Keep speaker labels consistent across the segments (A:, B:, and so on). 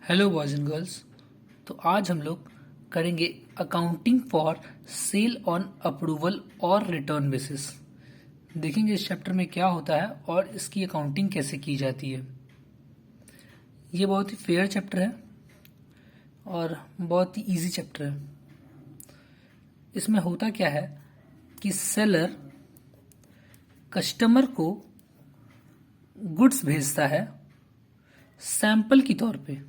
A: Hello boys and girls. तो आज हम लोग करेंगे accounting for sale on approval और रिटर्न बेसिस। देखेंगे इस चैप्टर में क्या होता है और इसकी अकाउंटिंग कैसे की जाती है। ये बहुत ही फेयर चैप्टर है और बहुत ही इजी चैप्टर है। इसमें होता क्या है कि सेलर कस्टमर को गुड्स भेजता है सैंपल के तौर पे।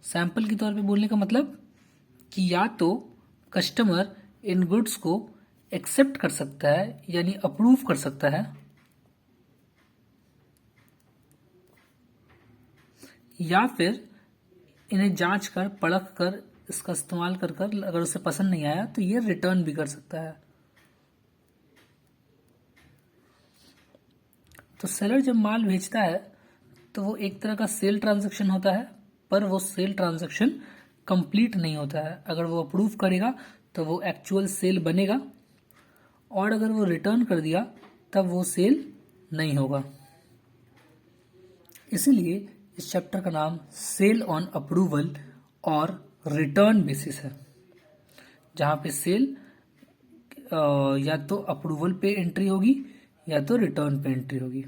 A: सैंपल के तौर पे बोलने का मतलब कि या तो कस्टमर इन गुड्स को एक्सेप्ट कर सकता है यानी अप्रूव कर सकता है, या फिर इन्हें जांच कर परख कर इसका इस्तेमाल कर कर अगर उसे पसंद नहीं आया तो ये रिटर्न भी कर सकता है। तो सेलर जब माल भेजता है तो वो एक तरह का सेल ट्रांजैक्शन होता है, पर वो सेल ट्रांजैक्शन कंप्लीट नहीं होता है। अगर वो अप्रूव करेगा तो वो एक्चुअल सेल बनेगा, और अगर वो रिटर्न कर दिया तब वो सेल नहीं होगा। इसीलिए इस चैप्टर का नाम सेल ऑन अप्रूवल और रिटर्न बेसिस है, जहाँ पे सेल या तो अप्रूवल पे एंट्री होगी या तो रिटर्न पे एंट्री होगी।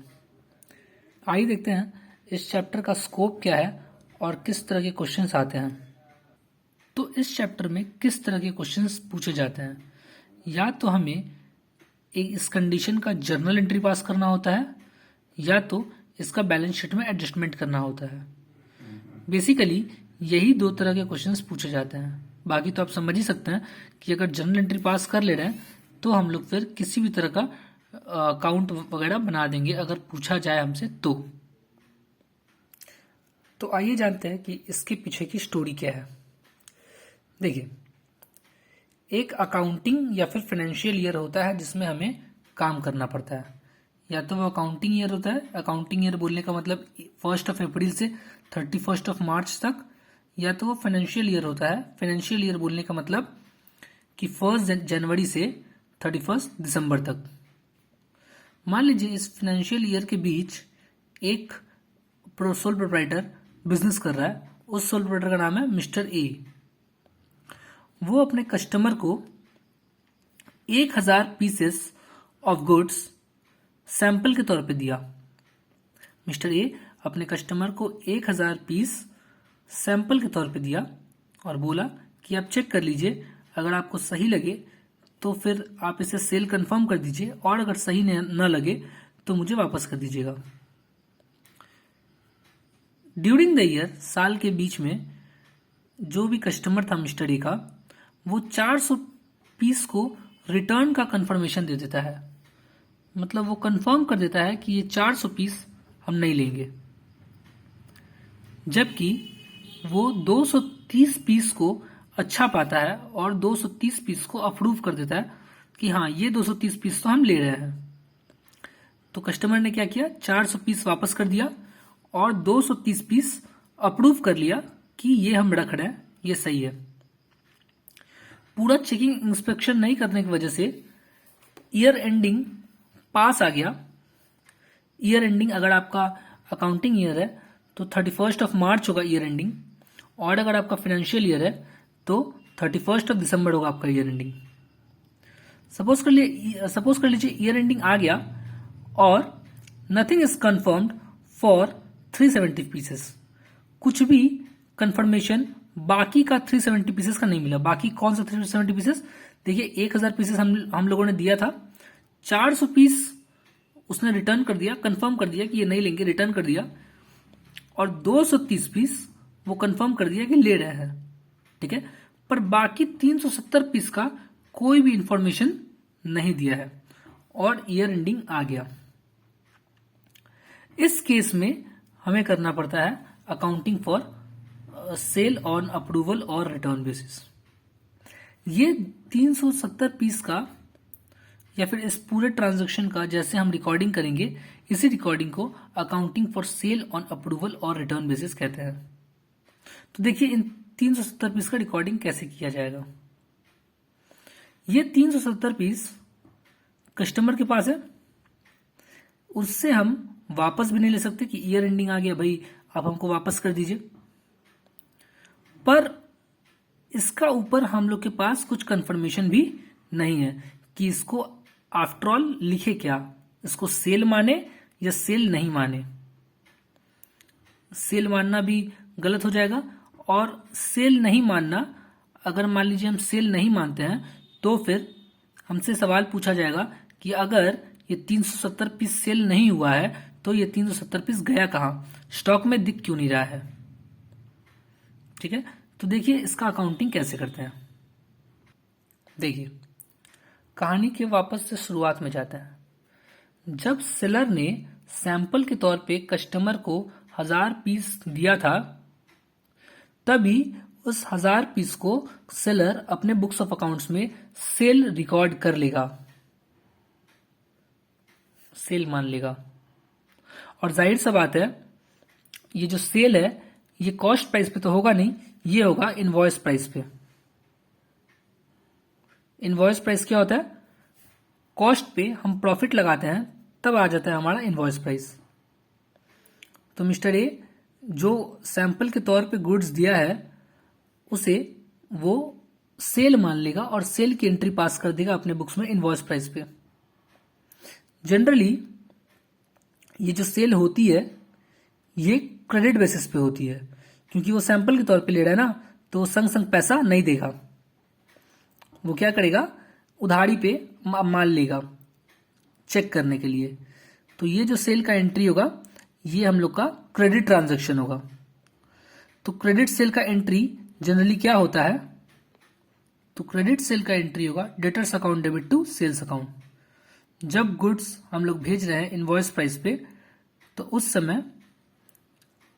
A: आइए देखते हैं इस चैप्टर का स्कोप क्या है और किस तरह के क्वेश्चंस आते हैं। तो इस चैप्टर में किस तरह के क्वेश्चंस पूछे जाते हैं, या तो हमें इस कंडीशन का जर्नल एंट्री पास करना होता है या तो इसका बैलेंस शीट में एडजस्टमेंट करना होता है। बेसिकली यही दो तरह के क्वेश्चंस पूछे जाते हैं। बाकी तो आप समझ ही सकते हैं कि अगर जर्नल एंट्री पास कर ले रहे हैं तो हम लोग फिर किसी भी तरह का अकाउंट वगैरह बना देंगे अगर पूछा जाए हमसे तो आइए जानते हैं कि इसके पीछे की स्टोरी क्या है। देखिए, एक अकाउंटिंग या फिर फाइनेंशियल ईयर होता है जिसमें हमें काम करना पड़ता है। या तो वो अकाउंटिंग ईयर होता है, अकाउंटिंग ईयर बोलने का मतलब 1 अप्रैल से 31 मार्च तक, या तो वो फाइनेंशियल ईयर होता है। फाइनेंशियल ईयर बोलने का मतलब कि 1 जनवरी से 31 दिसंबर तक। मान लीजिए इस फाइनेंशियल ईयर के बीच एक सोल प्रोप्राइटर बिजनेस कर रहा है। उस सोल प्रोप्राइटर का नाम है मिस्टर ए। वो अपने कस्टमर को 1000 पीसेस ऑफ गुड्स सैंपल के तौर पे दिया। मिस्टर ए अपने कस्टमर को 1000 पीस सैंपल के तौर पे दिया और बोला कि आप चेक कर लीजिए, अगर आपको सही लगे तो फिर आप इसे सेल कंफर्म कर दीजिए, और अगर सही न लगे तो मुझे वापस कर दीजिएगा। ड्यूरिंग द ईयर, साल के बीच में जो भी कस्टमर था मिस्टर ए का, वो 400 पीस को रिटर्न का कंफर्मेशन दे देता है। मतलब वो कंफर्म कर देता है कि ये 400 पीस हम नहीं लेंगे, जबकि वो 230 पीस को अच्छा पाता है और 230 पीस को अप्रूव कर देता है कि हाँ, ये 230 पीस तो हम ले रहे हैं। तो कस्टमर ने क्या किया, 400 पीस वापस कर दिया और 230 पीस अप्रूव कर लिया कि ये हम रख रहे हैं, ये सही है। पूरा चेकिंग इंस्पेक्शन नहीं करने की वजह से ईयर एंडिंग पास आ गया। ईयर एंडिंग अगर आपका अकाउंटिंग ईयर है तो 31 मार्च होगा ईयर एंडिंग, और अगर आपका फाइनेंशियल ईयर है तो 31 दिसंबर होगा आपका ईयर एंडिंग। सपोज कर लीजिए ईयर एंडिंग आ गया और nothing is confirmed for 370 pieces. कुछ भी कंफर्मेशन बाकी का 370 पीसेस का नहीं मिला। बाकी कौन सा 370 पीसेस? देखिए, 1000 पीसेस हम लोगों ने दिया था, 400 पीस उसने रिटर्न कर दिया, कंफर्म कर दिया कि ये नहीं लेंगे, रिटर्न कर दिया, और 230 पीस वो कंफर्म कर दिया कि ले रहे हैं, ठीक है। पर बाकी 370 पीस का कोई भी इंफॉर्मेशन नहीं दिया है और ईयर एंडिंग आ गया। इस केस में हमें करना पड़ता है accounting for sale on approval और रिटर्न बेसिस। ये 370 पीस का या फिर इस पूरे ट्रांजैक्शन का जैसे हम रिकॉर्डिंग करेंगे, इसी रिकॉर्डिंग को accounting for sale on approval और रिटर्न बेसिस कहते हैं। तो देखिए, इन 370 पीस का रिकॉर्डिंग कैसे किया जाएगा। ये 370 पीस कस्टमर के पास है, उससे हम वापस भी नहीं ले सकते कि ईयर एंडिंग आ गया भाई, आप हमको वापस कर दीजिए। पर इसका ऊपर हम लोग के पास कुछ कंफर्मेशन भी नहीं है कि इसको आफ्टर ऑल लिखे क्या, इसको सेल माने या सेल नहीं माने। सेल मानना भी गलत हो जाएगा, और सेल नहीं मानना, अगर मान लीजिए हम सेल नहीं मानते हैं तो फिर हमसे सवाल पूछा जाएगा कि अगर ये 370 पीस सेल नहीं हुआ है तो ये 370 पीस गया कहाँ, स्टॉक में दिख क्यों नहीं रहा है। ठीक है, तो देखिए इसका अकाउंटिंग कैसे करते हैं। देखिए कहानी के वापस से शुरुआत में जाते हैं। जब सेलर ने सैंपल के तौर पे कस्टमर को 1000 पीस दिया था, तभी उस 1000 पीस को सेलर अपने बुक्स ऑफ अकाउंट्स में सेल रिकॉर्ड कर लेगा, सेल मान लेगा। और जाहिर सा बात है ये जो सेल है ये कॉस्ट प्राइस पे तो होगा नहीं, ये होगा इनवॉइस प्राइस पे। इनवॉइस प्राइस क्या होता है, कॉस्ट पे हम प्रॉफिट लगाते हैं तब आ जाता है हमारा इनवॉइस प्राइस। तो मिस्टर ए जो सैंपल के तौर पे गुड्स दिया है उसे वो सेल मान लेगा और सेल की एंट्री पास कर देगा अपने बुक्स में इनवॉइस प्राइस पे। जनरली ये जो सेल होती है ये क्रेडिट बेसिस पे होती है, क्योंकि वो सैंपल के तौर पे ले रहा है ना, तो वो संग संग पैसा नहीं देगा। वो क्या करेगा, उधारी पे माल लेगा चेक करने के लिए। तो ये जो सेल का एंट्री होगा ये हम लोग का क्रेडिट ट्रांजैक्शन होगा। तो क्रेडिट सेल का एंट्री जनरली क्या होता है, तो क्रेडिट सेल का एंट्री होगा debtors account debit to sales account. जब गुड्स हम लोग भेज रहे हैं इनवॉइस प्राइस पे तो उस समय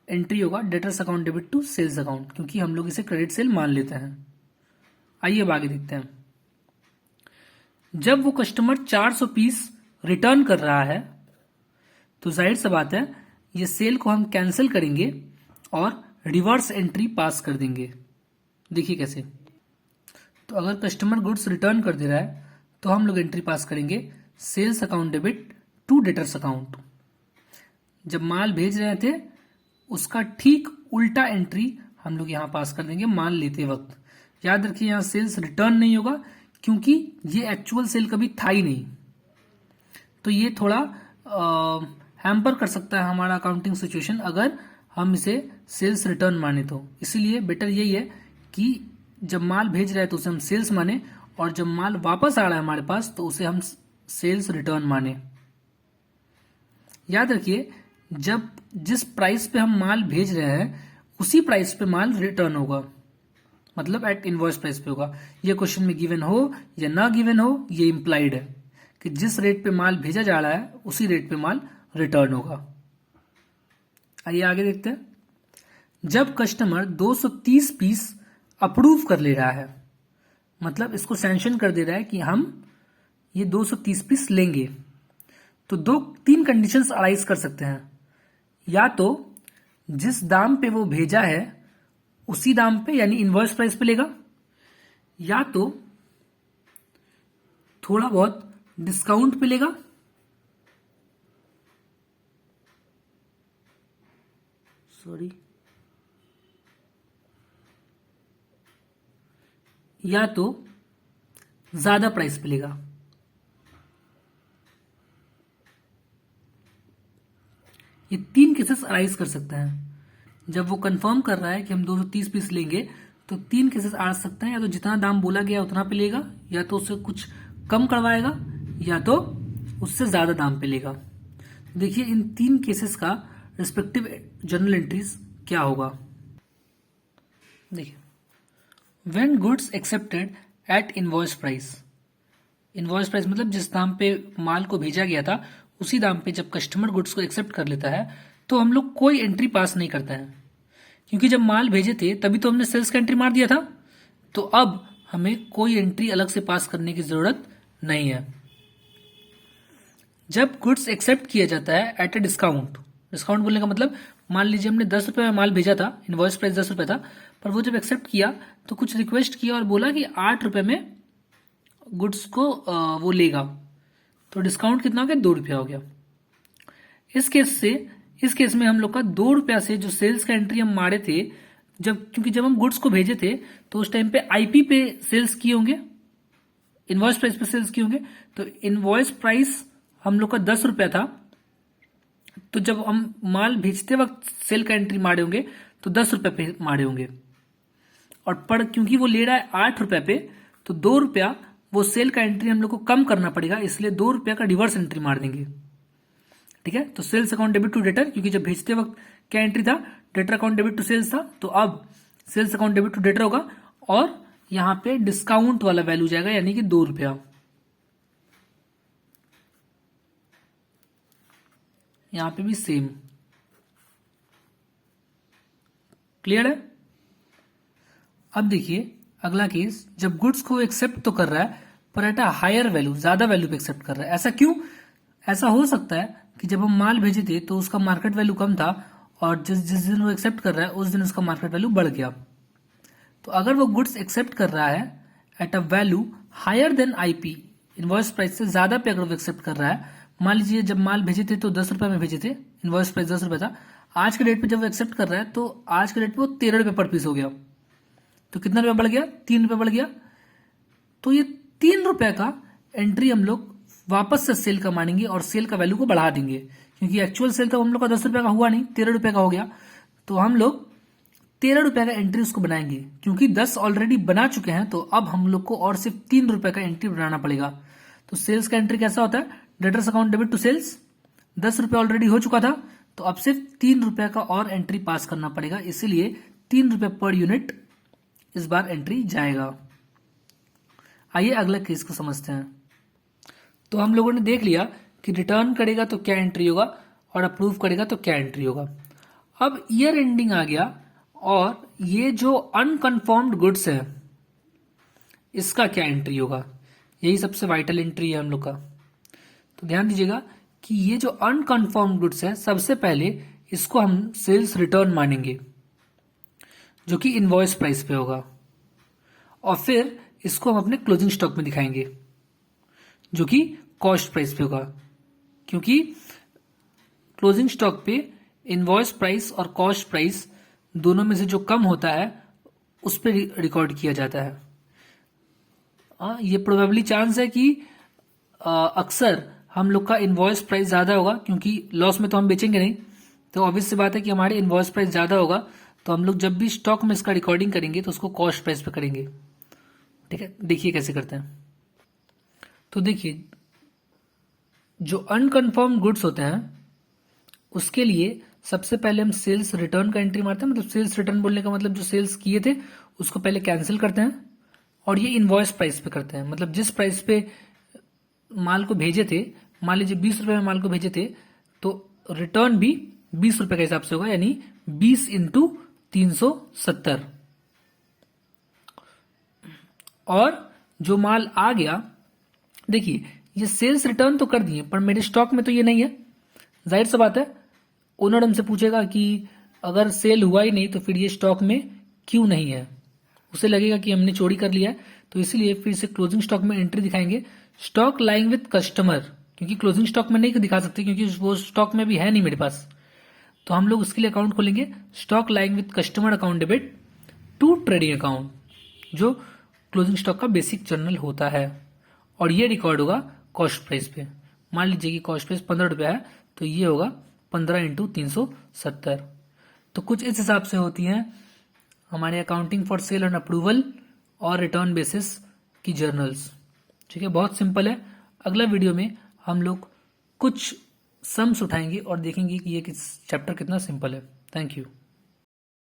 A: एंट्री होगा debtors account debit to sales account, क्योंकि हम लोग इसे क्रेडिट सेल मान लेते हैं। आइए अब आगे देखते हैं। जब वो कस्टमर 400 पीस रिटर्न कर रहा है तो जाहिर सा बात है ये सेल को हम कैंसिल करेंगे और रिवर्स एंट्री पास कर देंगे। देखिए कैसे, तो अगर कस्टमर गुड्स रिटर्न कर दे रहा है तो हम लोग एंट्री पास करेंगे sales account debit to debtors account. जब माल भेज रहे थे उसका ठीक उल्टा एंट्री हम लोग यहां पास कर देंगे माल लेते वक्त। याद रखिए यहां सेल्स रिटर्न नहीं होगा क्योंकि ये एक्चुअल सेल कभी था ही नहीं, तो ये थोड़ा हैम्पर कर सकता है हमारा अकाउंटिंग सिचुएशन अगर हम इसे सेल्स रिटर्न माने तो। इसीलिए बेटर यही है कि जब माल भेज रहे हैं तो उसे हम सेल्स माने, और जब माल वापस आ रहा है हमारे पास तो उसे हम सेल्स रिटर्न माने। याद रखिए जब जिस प्राइस पे हम माल भेज रहे हैं उसी प्राइस पे माल रिटर्न होगा, मतलब एट इनवॉइस प्राइस पे होगा। ये क्वेश्चन में गिवन हो या ना गिवन हो ये इंप्लाइड है कि जिस रेट पे माल भेजा जा रहा है उसी रेट पे माल रिटर्न होगा। आइए आगे देखते हैं। जब कस्टमर 230 पीस अप्रूव कर ले रहा है, मतलब इसको सैंक्शन कर दे रहा है कि हम ये 230 पीस लेंगे, तो तीन कंडीशंस अराइज कर सकते हैं। या तो जिस दाम पे वो भेजा है उसी दाम पे यानी इनवॉइस प्राइस पे लेगा, या तो थोड़ा बहुत डिस्काउंट पे लेगा, या तो ज्यादा प्राइस पे लेगा। ये तीन केसेस अराइज कर सकते हैं। जब वो कंफर्म कर रहा है कि हम 230 पीस लेंगे तो तीन केसेस आ सकते हैं, या तो जितना दाम बोला गया उतना पे लेगा, या तो उससे कुछ कम करवाएगा, या तो उससे ज्यादा दाम पे लेगा। देखिए इन तीन केसेस का रिस्पेक्टिव जर्नल एंट्रीज क्या होगा। देखिए when goods accepted eight invoice price, invoice price मतलब जिस दाम पे माल को भेजा गया था उसी दाम पे जब कस्टमर गुड्स को एक्सेप्ट कर लेता है तो हम लोग कोई एंट्री पास नहीं करता है, क्योंकि जब माल भेजे थे तभी तो हमने सेल्स का एंट्री मार दिया था। तो अब हमें कोई एंट्री अलग से पास करने की जरूरत नहीं है। जब गुड्स एक्सेप्ट किया जाता है एट ए डिस्काउंट, डिस्काउंट बोलने का मतलब मान लीजिए हमने 10 रुपए में माल भेजा था, इनवॉइस प्राइस 10 रुपए था, पर वो जब एक्सेप्ट किया तो कुछ रिक्वेस्ट किया और बोला कि 8 रुपए में गुड्स को वो लेगा, तो डिस्काउंट कितना हो गया, 2 रुपया हो गया। इस केस में हम लोग का 2 रुपया से जो सेल्स का एंट्री हम मारे थे क्योंकि जब हम गुड्स को भेजे थे तो उस टाइम पे आईपी पे सेल्स किए होंगे, इनवॉइस प्राइस पे सेल्स किए होंगे। तो इनवॉइस प्राइस हम लोग का 10 रुपया था, तो जब हम माल भेजते वक्त सेल का एंट्री मारे होंगे तो 10 रुपये पे मारे होंगे। और क्योंकि वो ले रहा है 8 रुपये पे, तो 2 रुपया वो सेल का एंट्री हम लोग को कम करना पड़ेगा, इसलिए 2 रुपया का रिवर्स एंट्री मार देंगे। ठीक है, तो sales account debit to debtor, क्योंकि जब भेजते वक्त क्या एंट्री था, debtor account debit to sales था, तो अब sales account debit to debtor होगा और यहां पे डिस्काउंट वाला वैल्यू जाएगा, यानी कि 2 रुपया। यहां पे भी सेम। क्लियर है? अब देखिए अगला केस, जब गुड्स को एक्सेप्ट तो कर रहा है पर एट अ हायर वैल्यू, ज्यादा वैल्यू पे एक्सेप्ट कर रहा है। ऐसा क्यों? ऐसा हो सकता है कि जब हम माल भेजे थे तो उसका मार्केट वैल्यू कम था और जिस जिस दिन वो एक्सेप्ट कर रहा है उस दिन उसका मार्केट वैल्यू बढ़ गया। तो अगर वो गुड्स एक्सेप्ट कर रहा है at a value higher than IP, invoice price से ज्यादा पे अगर वो एक्सेप्ट कर रहा है, मान लीजिए जब माल भेजे थे तो 10 रुपए में भेजे थे, इनवॉइस प्राइस 10 रुपए था, आज के डेट पे जब वो एक्सेप्ट कर रहा है तो आज के डेट पे वो 13 रुपए पर पीस हो गया। तो कितना रुपया बढ़ गया? 3 रुपए बढ़ गया। तो ये 3 रुपए का एंट्री हम लोग वापस से सेल का मानेंगे और सेल का वैल्यू को बढ़ा देंगे, क्योंकि एक्चुअल सेल तो हम लोग का 10 रुपए का हुआ नहीं, 13 रुपए का हो गया। तो हम लोग 13 रुपए का एंट्री उसको बनाएंगे, क्योंकि 10 ऑलरेडी बना चुके हैं, तो अब हम लोग को और सिर्फ 3 रुपए का एंट्री बनाना पड़ेगा। तो सेल्स का एंट्री कैसा होता है? Debtors account debit to sales, 10 रुपए ऑलरेडी हो चुका था, तो अब सिर्फ 3 रुपए का और एंट्री पास करना पड़ेगा, इसीलिए 3 रुपए पर यूनिट इस बार एंट्री जाएगा। आइए अगला केस को समझते हैं। तो हम लोगों ने देख लिया कि रिटर्न करेगा तो क्या एंट्री होगा और अप्रूव करेगा तो क्या एंट्री होगा। अब ईयर एंडिंग आ गया और ये जो अनकन्फर्म्ड गुड्स है इसका क्या एंट्री होगा, यही सबसे वाइटल एंट्री है हम लोग का। तो ध्यान दीजिएगा कि ये जो अनकन्फर्म्ड गुड्स है, सबसे पहले इसको हम सेल्स रिटर्न मानेंगे जो कि इनवॉइस प्राइस पे होगा, और फिर इसको हम अपने क्लोजिंग स्टॉक में दिखाएंगे जो कि कॉस्ट प्राइस पे होगा, क्योंकि क्लोजिंग स्टॉक पे इनवॉइस प्राइस और कॉस्ट प्राइस दोनों में से जो कम होता है उस पर रिकॉर्ड किया जाता है। ये प्रोबेबली चांस है कि अक्सर हम लोग का इनवॉइस प्राइस ज्यादा होगा, क्योंकि लॉस में तो हम बेचेंगे नहीं, तो ऑब्वियस सी बात है कि हमारे इनवॉइस प्राइस ज्यादा होगा, तो हम लोग जब भी स्टॉक में इसका रिकॉर्डिंग करेंगे तो उसको कॉस्ट प्राइस पे करेंगे। ठीक है, देखिए कैसे करते हैं। तो देखिए, जो अनकन्फर्म गुड्स होते हैं उसके लिए सबसे पहले हम सेल्स रिटर्न का एंट्री मारते हैं। मतलब सेल्स रिटर्न बोलने का मतलब जो सेल्स किए थे उसको पहले कैंसिल करते हैं, और ये इनवॉइस प्राइस पे करते हैं। मतलब जिस प्राइस पे माल को भेजे थे, मान लीजिए 20 रुपए में माल को भेजे थे, तो रिटर्न भी 20 रुपए के हिसाब से होगा, यानी 20 इंटू 370। और जो माल आ गया, देखिए ये सेल्स रिटर्न तो कर दिए पर मेरे स्टॉक में तो ये नहीं है। जाहिर सा बात है, ओनर हमसे पूछेगा कि अगर सेल हुआ ही नहीं तो फिर ये स्टॉक में क्यों नहीं है, उसे लगेगा कि हमने चोरी कर लिया है। तो इसीलिए फिर से क्लोजिंग स्टॉक में एंट्री दिखाएंगे, स्टॉक लाइंग विद कस्टमर, क्योंकि क्लोजिंग स्टॉक में नहीं दिखा सकते क्योंकि वो स्टॉक में भी है नहीं मेरे पास। तो हम लोग उसके लिए अकाउंट खोलेंगे, stock lying with customer account debit to trading account, जो क्लोजिंग स्टॉक का बेसिक जर्नल होता है, और ये रिकॉर्ड होगा कॉस्ट प्राइस पे। मान लीजिए कि कॉस्ट प्राइस 15 रुपया है, तो ये होगा 15 इंटू 370। तो कुछ इस हिसाब से होती हैं हमारे accounting for sale and approval और रिटर्न बेसिस की जर्नल्स। ठीक है, बहुत सिंपल है। अगला वीडियो में हम लोग कुछ सम्स उठाएंगे और देखेंगे कि ये चैप्टर कितना सिंपल है। Thank you.